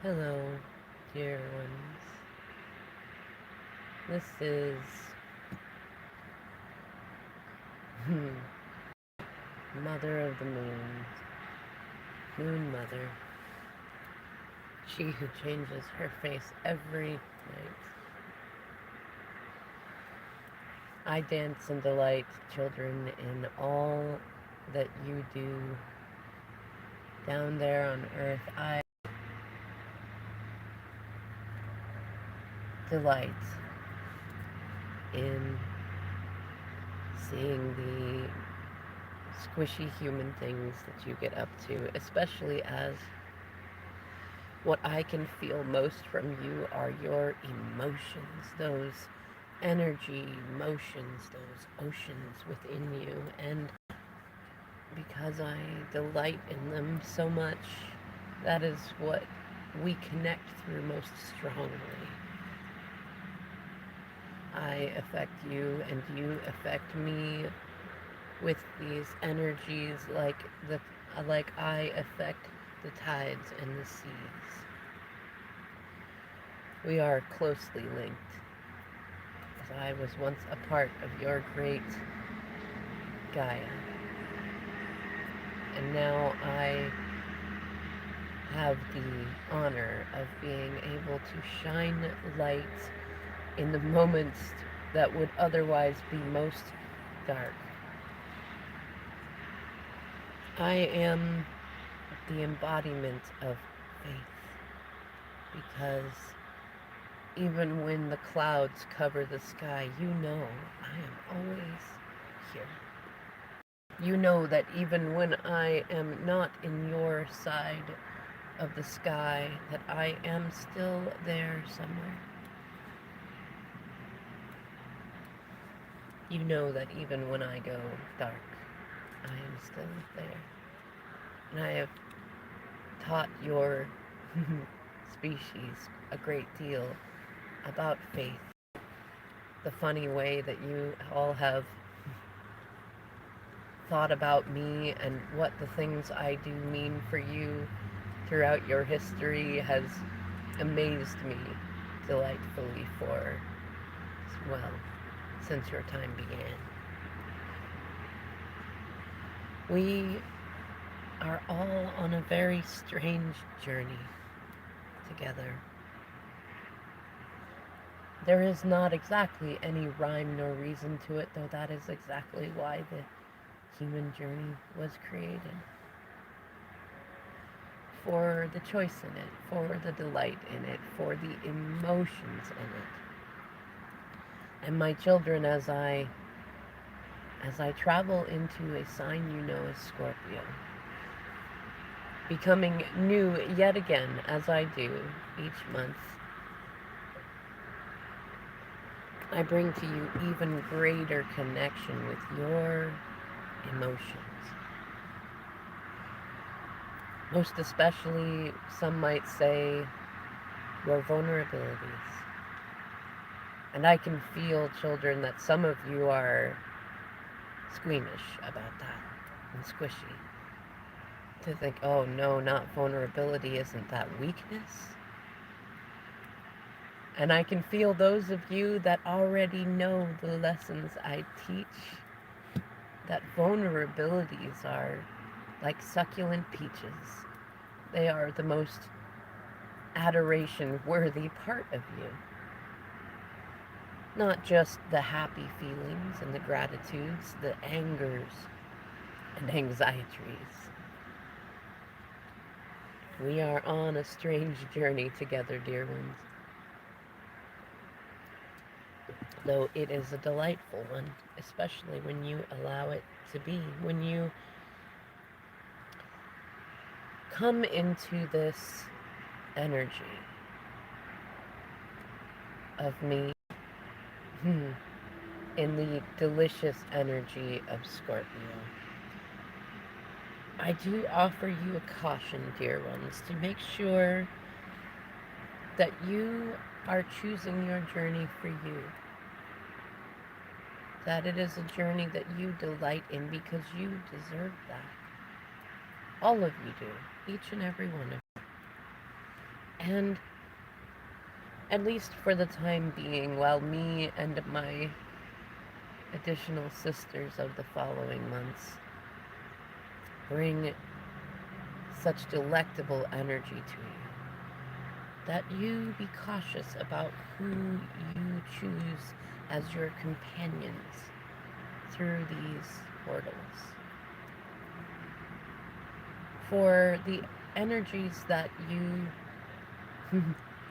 Hello, dear ones. This is Mother of the Moon, Moon Mother, she who changes her face every night. I dance and delight children in all that you do down there on earth. I delight in seeing the squishy human things that you get up to, especially as what I can feel most from you are your emotions, those energy motions, those oceans within you. And because I delight in them so much, that is what we connect through most strongly. I affect you and you affect me with these energies like I affect the tides and the seas. We are closely linked, as I was once a part of your great Gaia, and now I have the honor of being able to shine light in the moments that would otherwise be most dark. I am the embodiment of faith, because even when the clouds cover the sky, you know I am always here. You know that even when I am not in your side of the sky, that I am still there somewhere. You know that even when I go dark, I am still there. And I have taught your species a great deal about faith. The funny way that you all have thought about me and what the things I do mean for you throughout your history has amazed me delightfully for, well, since your time began. We are all on a very strange journey together. There is not exactly any rhyme nor reason to it, though that is exactly why the human journey was created. For the choice in it, for the delight in it, for the emotions in it. And my children, as I travel into a sign you know as Scorpio, becoming new yet again as I do each month, I bring to you even greater connection with your emotions. Most especially, some might say, your vulnerabilities. And I can feel, children, that some of you are squeamish about that and squishy. To think, oh no, not vulnerability, isn't that weakness? And I can feel those of you that already know the lessons I teach, that vulnerabilities are like succulent peaches. They are the most adoration-worthy part of you. Not just the happy feelings and the gratitudes, the angers and anxieties. We are on a strange journey together, dear ones. Though it is a delightful one, especially when you allow it to be. When you come into this energy of me, in the delicious energy of Scorpio, I do offer you a caution, dear ones, to make sure that you are choosing your journey for you. That it is a journey that you delight in, because you deserve that. All of you do, each and every one of you. And at least for the time being, while me and my additional sisters of the following months bring such delectable energy to you, that you be cautious about who you choose as your companions through these portals. For the energies that you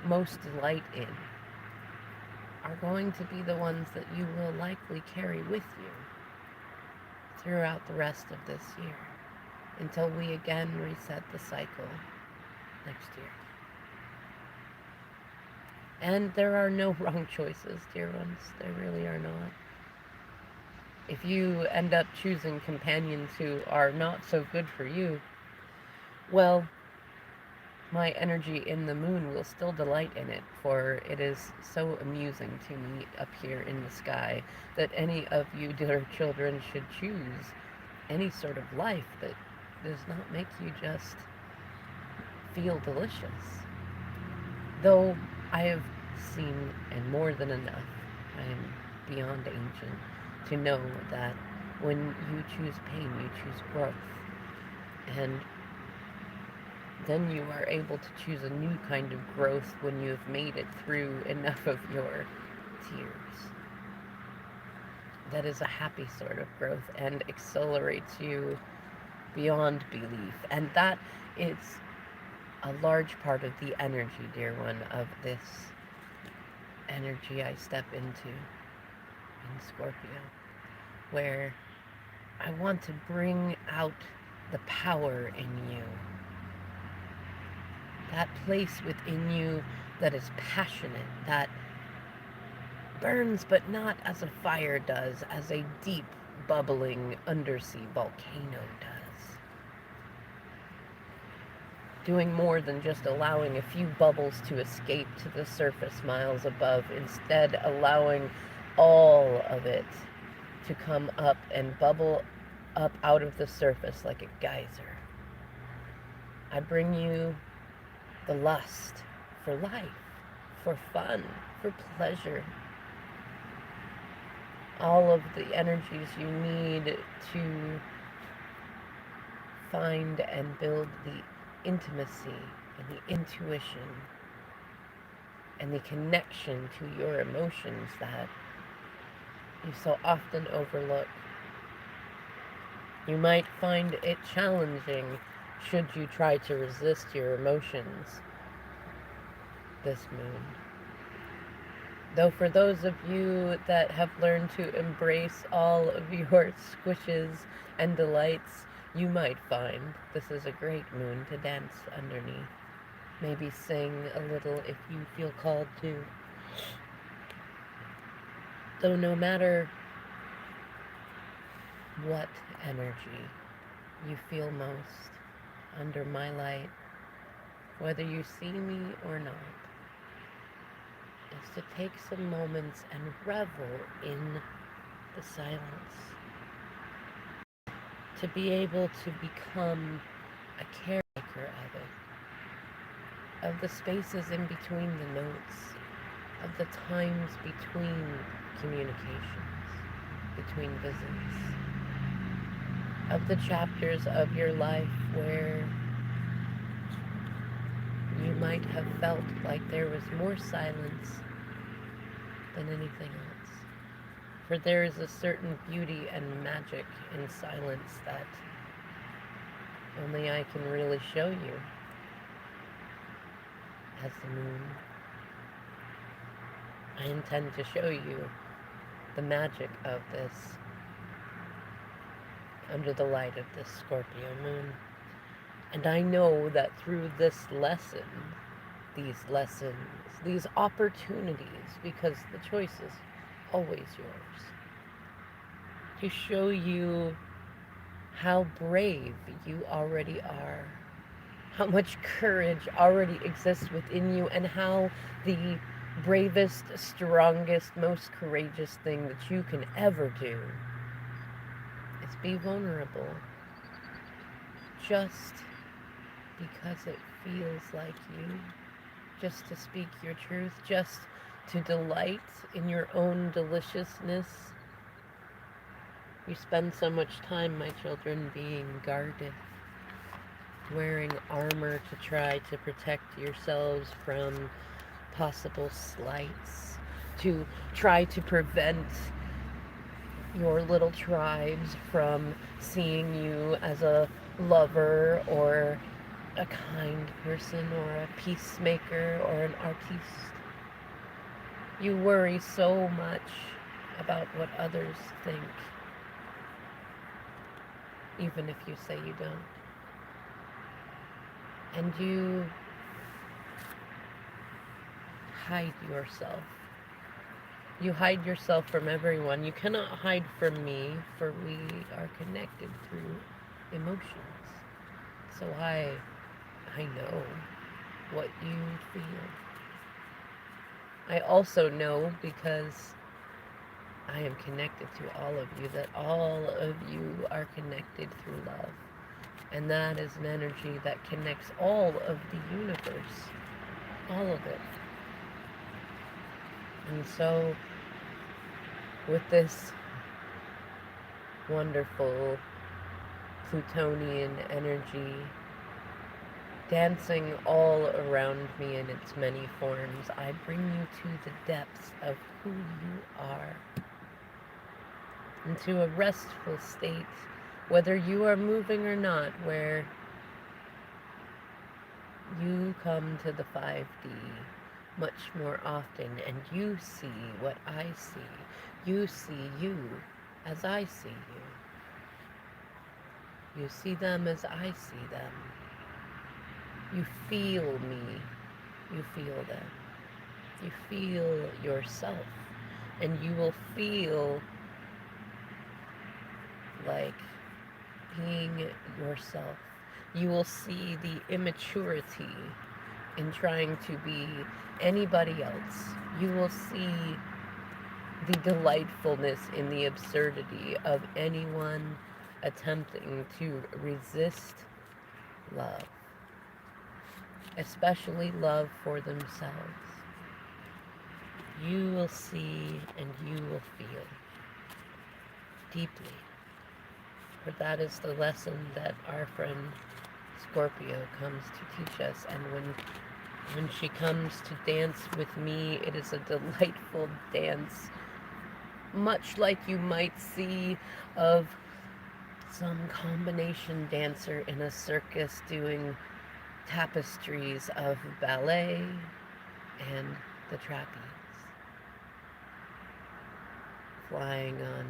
most delight in are going to be the ones that you will likely carry with you throughout the rest of this year until we again reset the cycle next year. And there are no wrong choices, dear ones. There really are not. If you end up choosing companions who are not so good for you, well, my energy in the moon will still delight in it, for it is so amusing to me up here in the sky that any of you dear children should choose any sort of life that does not make you just feel delicious. Though I have seen, and more than enough, I am beyond ancient, to know that when you choose pain, you choose growth. And then you are able to choose a new kind of growth when you have made it through enough of your tears. That is a happy sort of growth and accelerates you beyond belief. And that is a large part of the energy, dear one, of this energy I step into in Scorpio, where I want to bring out the power in you. That place within you that is passionate, that burns but not as a fire does, as a deep, bubbling undersea volcano does. Doing more than just allowing a few bubbles to escape to the surface miles above, instead allowing all of it to come up and bubble up out of the surface like a geyser. I bring you the lust for life, for fun, for pleasure. All of the energies you need to find and build the intimacy and the intuition and the connection to your emotions that you so often overlook. You might find it challenging should you try to resist your emotions this moon. Though for those of you that have learned to embrace all of your squishes and delights, you might find this is a great moon to dance underneath. Maybe sing a little if you feel called to. Though no matter what energy you feel most under my light, whether you see me or not, is to take some moments and revel in the silence. To be able to become a caretaker of it, of the spaces in between the notes, of the times between communications, between visits, of the chapters of your life where you might have felt like there was more silence than anything else. For there is a certain beauty and magic in silence that only I can really show you as the moon. I intend to show you the magic of this under the light of this Scorpio moon. And I know that through this lesson, these lessons, these opportunities, because the choice is always yours, to show you how brave you already are, how much courage already exists within you, and how the bravest, strongest, most courageous thing that you can ever do is be vulnerable, just because it feels like you. just to speak your truth, just to delight in your own deliciousness. You spend so much time, my children, being guarded, wearing armor to try to protect yourselves from possible slights, to try to prevent your little tribes from seeing you as a lover or a kind person or a peacemaker or an artiste. You worry so much about what others think, even if you say you don't. And you hide yourself. You hide yourself from everyone. You cannot hide from me, for we are connected through emotions. So I know what you feel. I also know, because I am connected to all of you, that all of you are connected through love. And that is an energy that connects all of the universe. All of it. And so, with this wonderful Plutonian energy dancing all around me in its many forms, I bring you to the depths of who you are, into a restful state, whether you are moving or not, where you come to the 5D much more often, and you see what I see. You see you as I see you. You see them as I see them. You feel me. You feel them. You feel yourself. And you will feel like being yourself. You will see the immaturity in trying to be anybody else. You will see the delightfulness in the absurdity of anyone attempting to resist love, especially love for themselves. You will see and you will feel deeply. For that is the lesson that our friend Scorpio comes to teach us. And when she comes to dance with me, it is a delightful dance, much like you might see of some combination dancer in a circus doing tapestries of ballet and the trapeze, flying on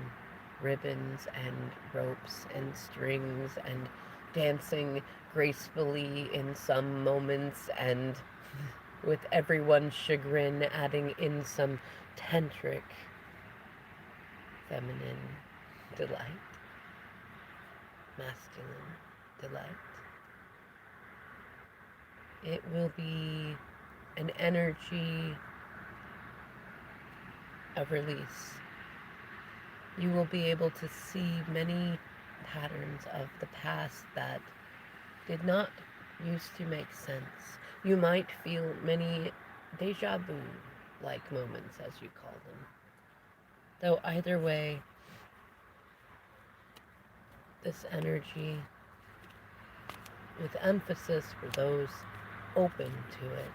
ribbons and ropes and strings and dancing gracefully in some moments, and with everyone's chagrin adding in some tantric feminine delight, masculine delight. It will be an energy of release. You will be able to see many patterns of the past that did not used to make sense. You might feel many deja vu like moments, as you call them. Though either way, this energy, with emphasis for those open to it,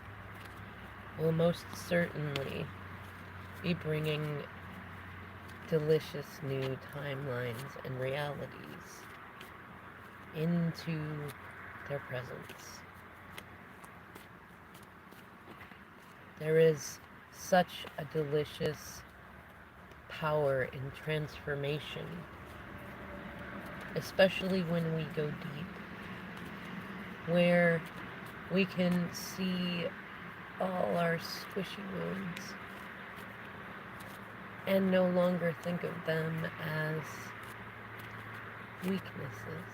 will most certainly be bringing delicious new timelines and realities into their presence. There is such a delicious power in transformation, especially when we go deep, where we can see all our squishy wounds and no longer think of them as weaknesses,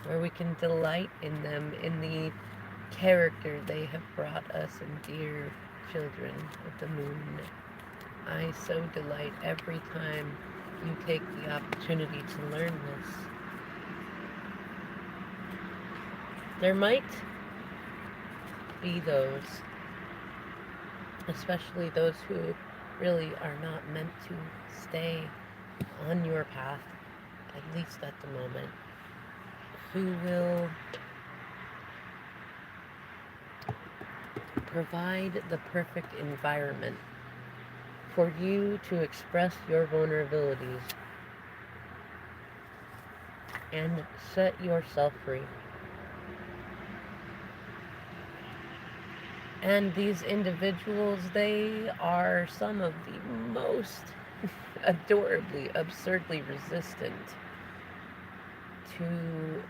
where we can delight in them, in the character they have brought us, and dear children of the moon, I so delight every time you take the opportunity to learn this. There might be those, especially those who really are not meant to stay on your path, at least at the moment, who will provide the perfect environment for you to express your vulnerabilities and set yourself free. And these individuals, they are some of the most adorably, absurdly resistant to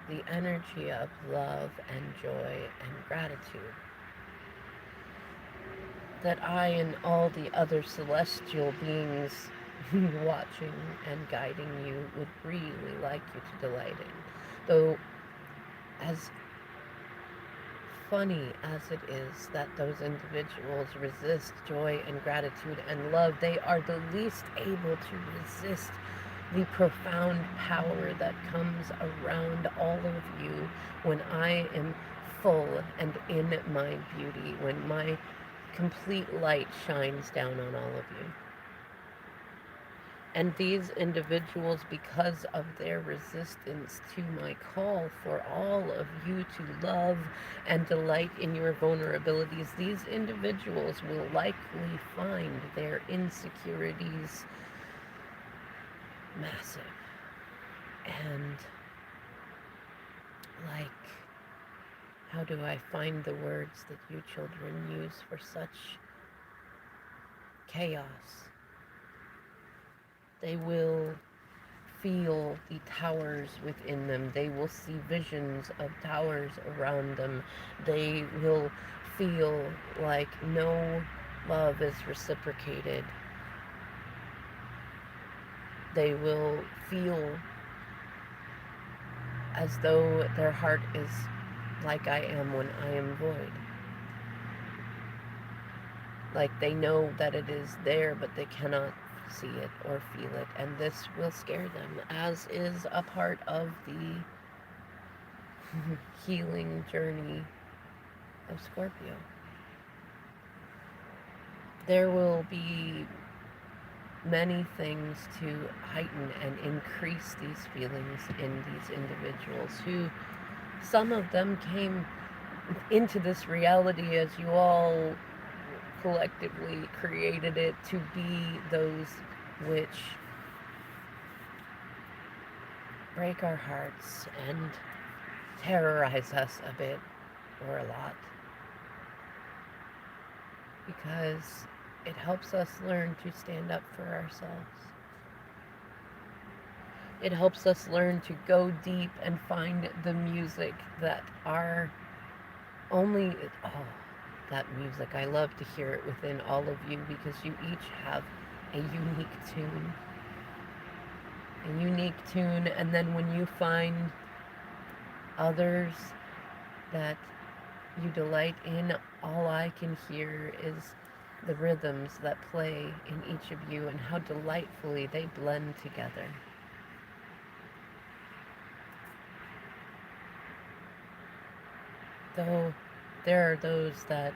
the energy of love and joy and gratitude that I and all the other celestial beings watching and guiding you would really like you to delight in. Though, as funny as it is that those individuals resist joy and gratitude and love, they are the least able to resist the profound power that comes around all of you when I am full and in my beauty, when my complete light shines down on all of you. And these individuals, because of their resistance to my call for all of you to love and delight in your vulnerabilities, these individuals will likely find their insecurities massive. And like, how do I find the words that you children use for such chaos? They will feel the towers within them. They will see visions of towers around them. They will feel like no love is reciprocated. They will feel as though their heart is like I am when I am void. Like they know that it is there, but they cannot see it or feel it, and this will scare them, as is a part of the healing journey of Scorpio. There will be many things to heighten and increase these feelings in these individuals who, some of them came into this reality as you all collectively created it to be those which break our hearts and terrorize us a bit or a lot, because it helps us learn to stand up for ourselves. It helps us learn to go deep and find the music that our only, oh, that music, I love to hear it within all of you, because you each have a unique tune. A unique tune, and then when you find others that you delight in, all I can hear is the rhythms that play in each of you and how delightfully they blend together. Though there are those that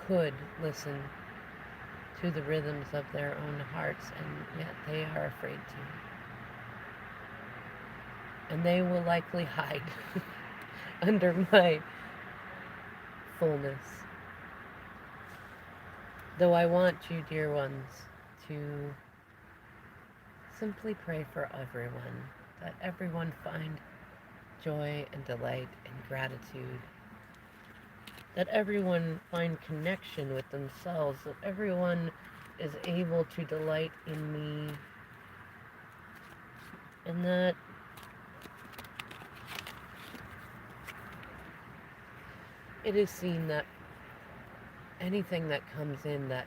could listen to the rhythms of their own hearts, and yet they are afraid to. And they will likely hide under my fullness. Though I want you, dear ones, to simply pray for everyone, that everyone find joy and delight and gratitude, that everyone find connection with themselves, that everyone is able to delight in me, and that it is seen that anything that comes in that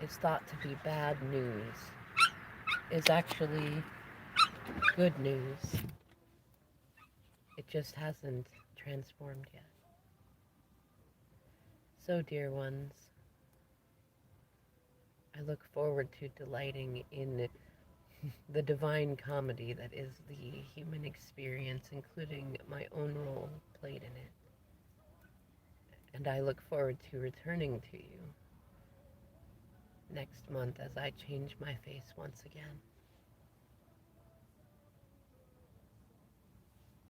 is thought to be bad news is actually good news. It just hasn't transformed yet. So, dear ones, I look forward to delighting in the divine comedy that is the human experience, including my own role played in it. And I look forward to returning to you next month as I change my face once again.